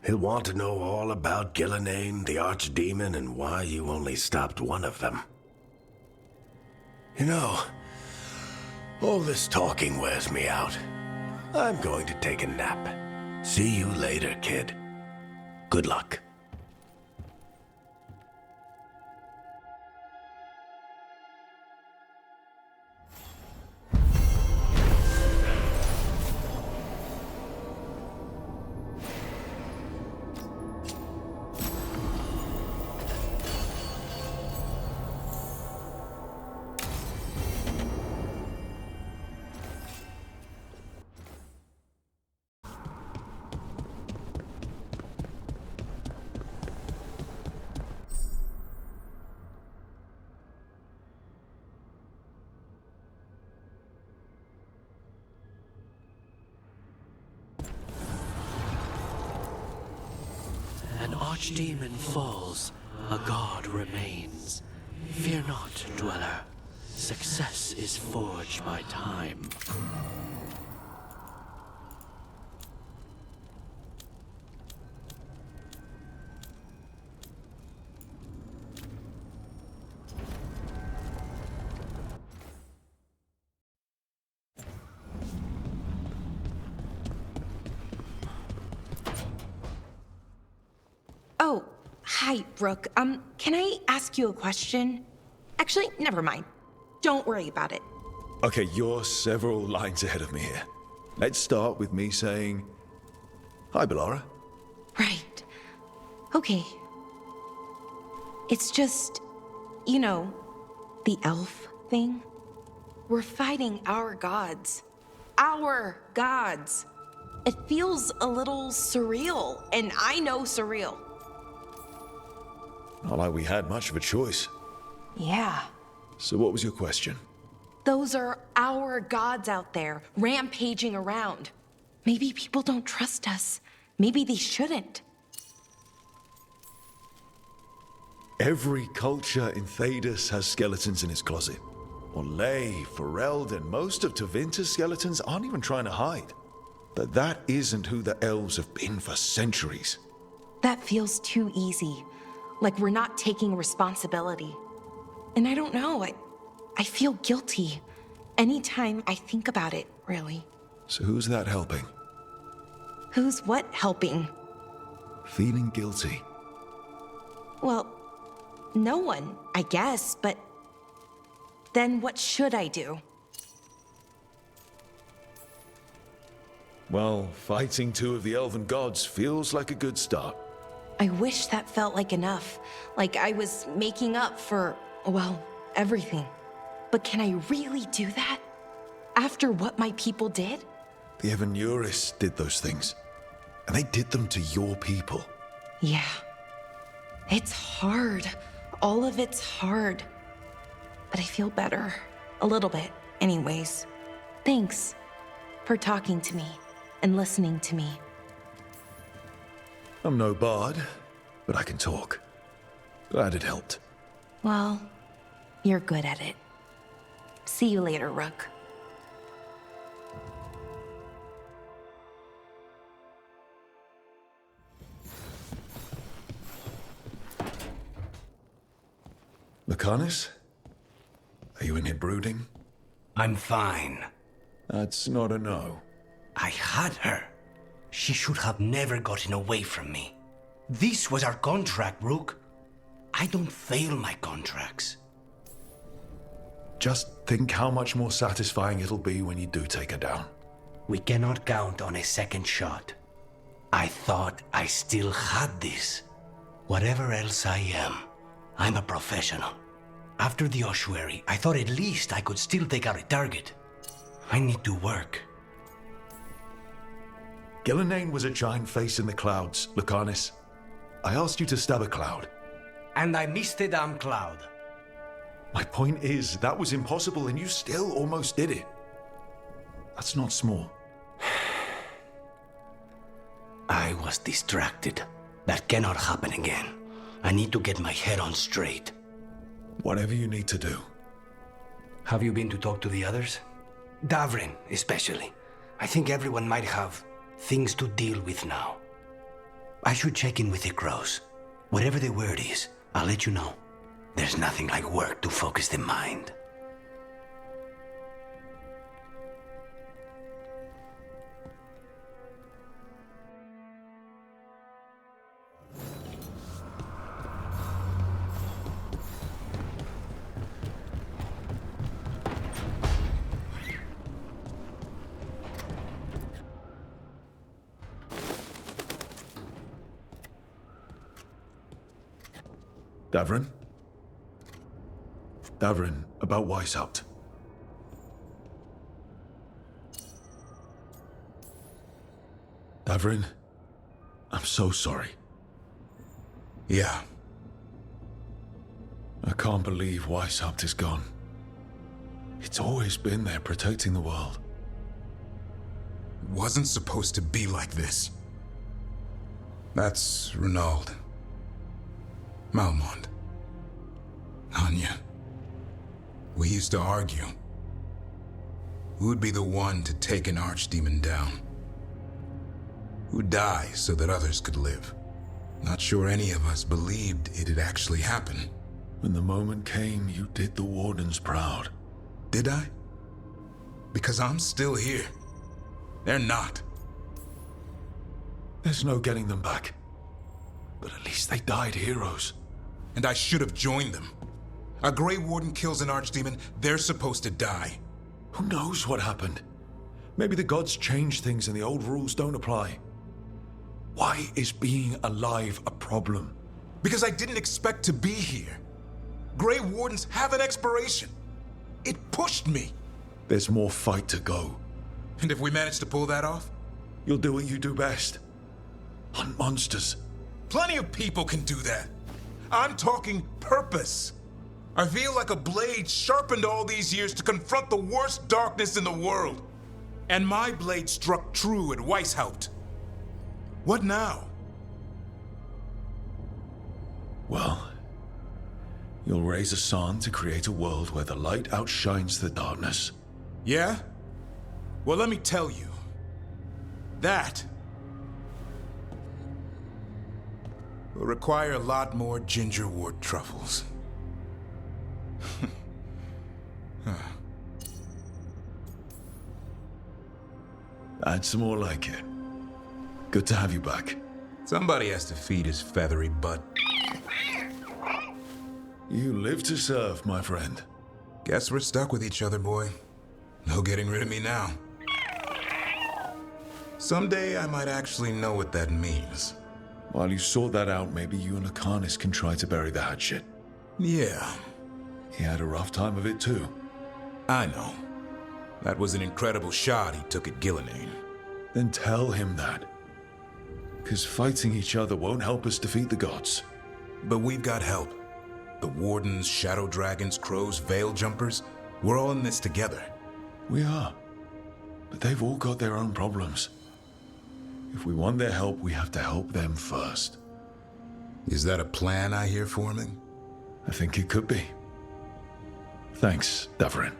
He'll want to know all about Gillenane, the Archdemon, and why you only stopped one of them. You know, all this talking wears me out. I'm going to take a nap. See you later, kid. Good luck. archdemon falls, a god remains. Fear not, dweller. Success is forged by time. Oh, hi, Rook. Can I ask you a question? Actually, never mind. Don't worry about it. Okay, you're several lines ahead of me here. Let's start with me saying, hi, Bellara. Right. Okay. It's just, you know, the elf thing. We're fighting our gods. Our gods. It feels a little surreal, and I know surreal. Not like we had much of a choice. Yeah. So what was your question? Those are our gods out there, rampaging around. Maybe people don't trust us. Maybe they shouldn't. Every culture in Thedas has skeletons in its closet. Orlais, Fereld, and most of Tevinter's skeletons aren't even trying to hide. But that isn't who the elves have been for centuries. That feels too easy. Like we're not taking responsibility. And I don't know, I feel guilty anytime I think about it, really. So who's that helping? Who's what helping? Feeling guilty. Well, no one, I guess, but then what should I do? Well, fighting two of the elven gods feels like a good start. I wish that felt like enough. Like I was making up for, well, everything. But can I really do that? After what my people did? The Evanuris did those things. And they did them to your people. Yeah. It's hard. All of it's hard. But I feel better. A little bit, anyways. Thanks for talking to me and listening to me. I'm no bard, but I can talk. Glad it helped. Well, you're good at it. See you later, Rook. Lucanus? Are you in here brooding? I'm fine. That's not a no. I had her. She should have never gotten away from me. This was our contract, Rook. I don't fail my contracts. Just think how much more satisfying it'll be when you do take her down. We cannot count on a second shot. I thought I still had this. Whatever else I am, I'm a professional. After the ossuary, I thought at least I could still take out a target. I need to work. Gillenane was a giant face in the clouds, Lucanus. I asked you to stab a cloud. And I missed the damn cloud. My point is, that was impossible and you still almost did it. That's not small. I was distracted. That cannot happen again. I need to get my head on straight. Whatever you need to do. Have you been to talk to the others? Davrin, especially. I think everyone might have things to deal with now. I should check in with the crows. Whatever the word is, I'll let you know. There's nothing like work to focus the mind. Davrin? Davrin, about Weisshaupt. Davrin, I'm so sorry. Yeah. I can't believe Weisshaupt is gone. It's always been there protecting the world. Wasn't supposed to be like this. That's Renaud. Malmond. Anya. We used to argue. Who'd be the one to take an archdemon down? Who'd die so that others could live? Not sure any of us believed it'd actually happen. When the moment came, you did the Wardens proud. Did I? Because I'm still here. They're not. There's no getting them back. But at least they died heroes. And I should have joined them. A Grey Warden kills an archdemon, they're supposed to die. Who knows what happened? Maybe the gods changed things and the old rules don't apply. Why is being alive a problem? Because I didn't expect to be here. Grey Wardens have an expiration. It pushed me. There's more fight to go. And if we manage to pull that off? You'll do what you do best. Hunt monsters. Plenty of people can do that. I'm talking purpose. I feel like a blade sharpened all these years to confront the worst darkness in the world. And my blade struck true at Weisshaupt. What now? Well, you'll raise a son to create a world where the light outshines the darkness. Yeah? Well, let me tell you. That will require a lot more gingerwort truffles. Add some more like it. Good to have you back. Somebody has to feed his feathery butt. You live to serve, my friend. Guess we're stuck with each other, boy. No getting rid of me now. Someday I might actually know what that means. While you sort that out, maybe you and Lucanus can try to bury the hatchet. Yeah. He had a rough time of it too. I know. That was an incredible shot he took at Gillenane. Then tell him that. Because fighting each other won't help us defeat the gods. But we've got help. The Wardens, Shadow Dragons, Crows, Veil Jumpers, we're all in this together. We are. But they've all got their own problems. If we want their help, we have to help them first. Is that a plan I hear forming? I think it could be. Thanks, Davrin.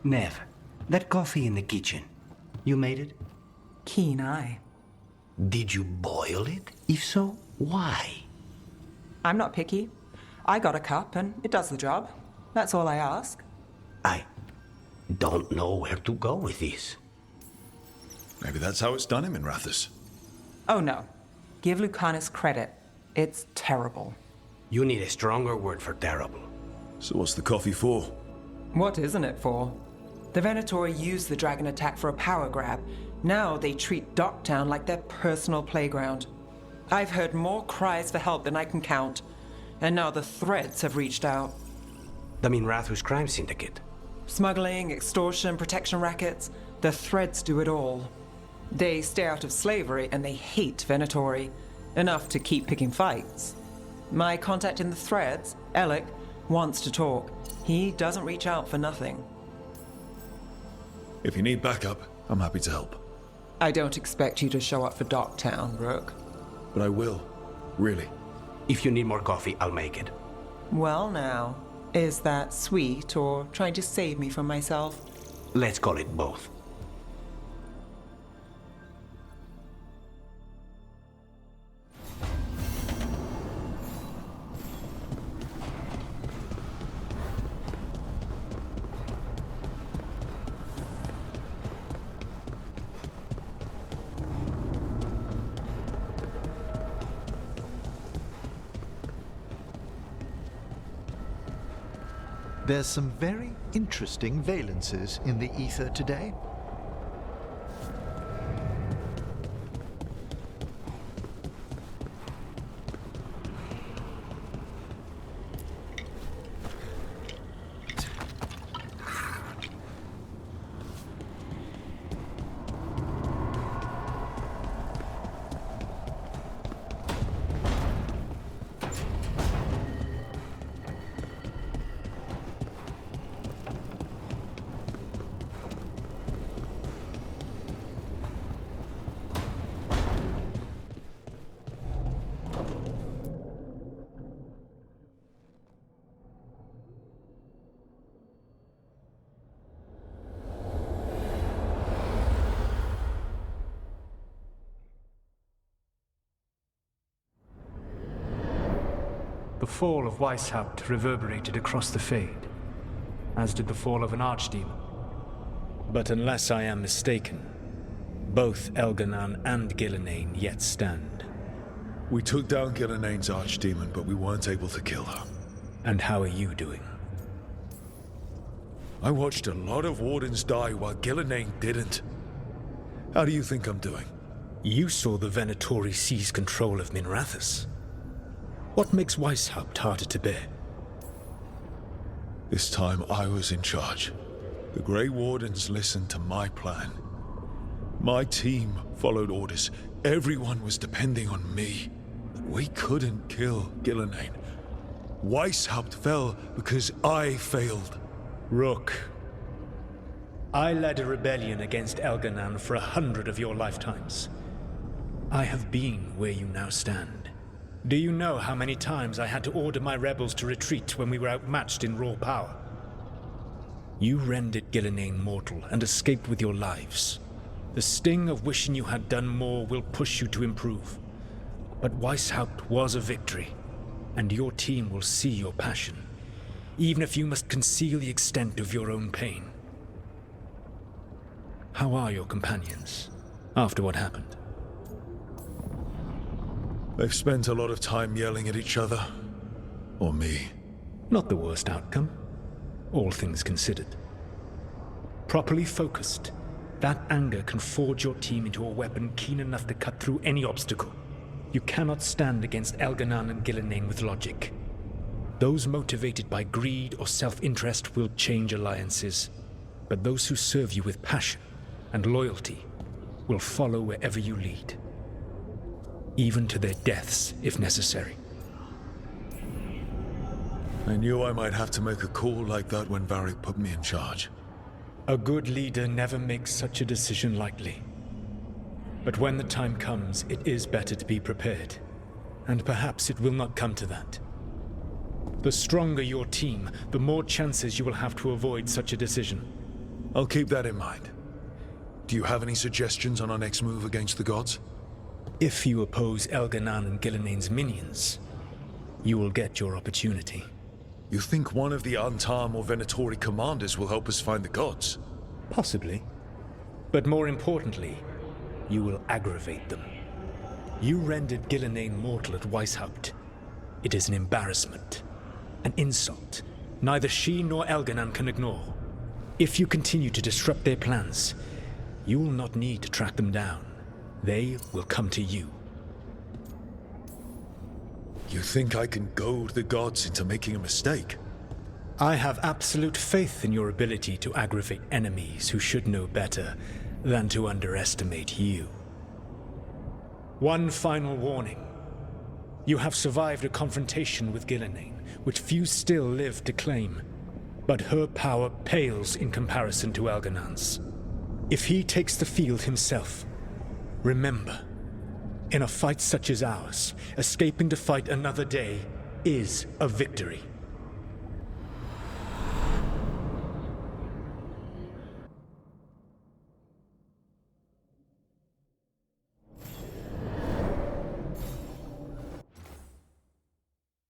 Nev, that coffee in the kitchen, you made it? Keen eye. Did you boil it? If so, why? I'm not picky. I got a cup and it does the job. That's all I ask. I don't know where to go with this. Maybe that's how it's done in Minrathous. Oh no. Give Lucanus credit. It's terrible. You need a stronger word for terrible. So what's the coffee for? What isn't it for? The Venatori used the dragon attack for a power grab. Now they treat Docktown like their personal playground. I've heard more cries for help than I can count. And now the Threads have reached out. The Minrathous crime syndicate. Smuggling, extortion, protection rackets. The Threads do it all. They stay out of slavery and they hate Venatori. Enough to keep picking fights. My contact in the Threads, Alec, wants to talk. He doesn't reach out for nothing. If you need backup, I'm happy to help. I don't expect you to show up for Docktown, Rook. But I will. Really. If you need more coffee, I'll make it. Well now, is that sweet or trying to save me from myself? Let's call it both. There's some very interesting valences in the ether today. The fall of Weisshaupt reverberated across the Fade, as did the fall of an archdemon. But unless I am mistaken, both Elganan and Gillenane yet stand. We took down Gillenane's archdemon, but we weren't able to kill her. And how are you doing? I watched a lot of Wardens die while Gillenane didn't. How do you think I'm doing? You saw the Venatori seize control of Minrathous. What makes Weisshaupt harder to bear? This time I was in charge. The Grey Wardens listened to my plan. My team followed orders. Everyone was depending on me. We couldn't kill Gillenane. Weisshaupt fell because I failed. Rook, I led a rebellion against Elganan for 100 of your lifetimes. I have been where you now stand. Do you know how many times I had to order my rebels to retreat when we were outmatched in raw power? You rendered Gillenane mortal and escaped with your lives. The sting of wishing you had done more will push you to improve. But Weisshaupt was a victory, and your team will see your passion, even if you must conceal the extent of your own pain. How are your companions, after what happened? They've spent a lot of time yelling at each other. Or me. Not the worst outcome, all things considered. Properly focused, that anger can forge your team into a weapon keen enough to cut through any obstacle. You cannot stand against Elganan and Gillenane with logic. Those motivated by greed or self-interest will change alliances, but those who serve you with passion and loyalty will follow wherever you lead, even to their deaths if necessary. I knew I might have to make a call like that when Varric put me in charge. A good leader never makes such a decision lightly. But when the time comes, it is better to be prepared. And perhaps it will not come to that. The stronger your team, the more chances you will have to avoid such a decision. I'll keep that in mind. Do you have any suggestions on our next move against the gods? If you oppose Elganan and Gillenane's minions, you will get your opportunity. You think one of the Antam or Venatori commanders will help us find the gods? Possibly. But more importantly, you will aggravate them. You rendered Gillenane mortal at Weisshaupt. It is an embarrassment, an insult neither she nor Elganan can ignore. If you continue to disrupt their plans, you will not need to track them down. They will come to you. You think I can goad the gods into making a mistake? I have absolute faith in your ability to aggravate enemies who should know better than to underestimate you. One final warning. You have survived a confrontation with Gillenane, which few still live to claim. But her power pales in comparison to Elganan's. If he takes the field himself, remember, in a fight such as ours, escaping to fight another day is a victory.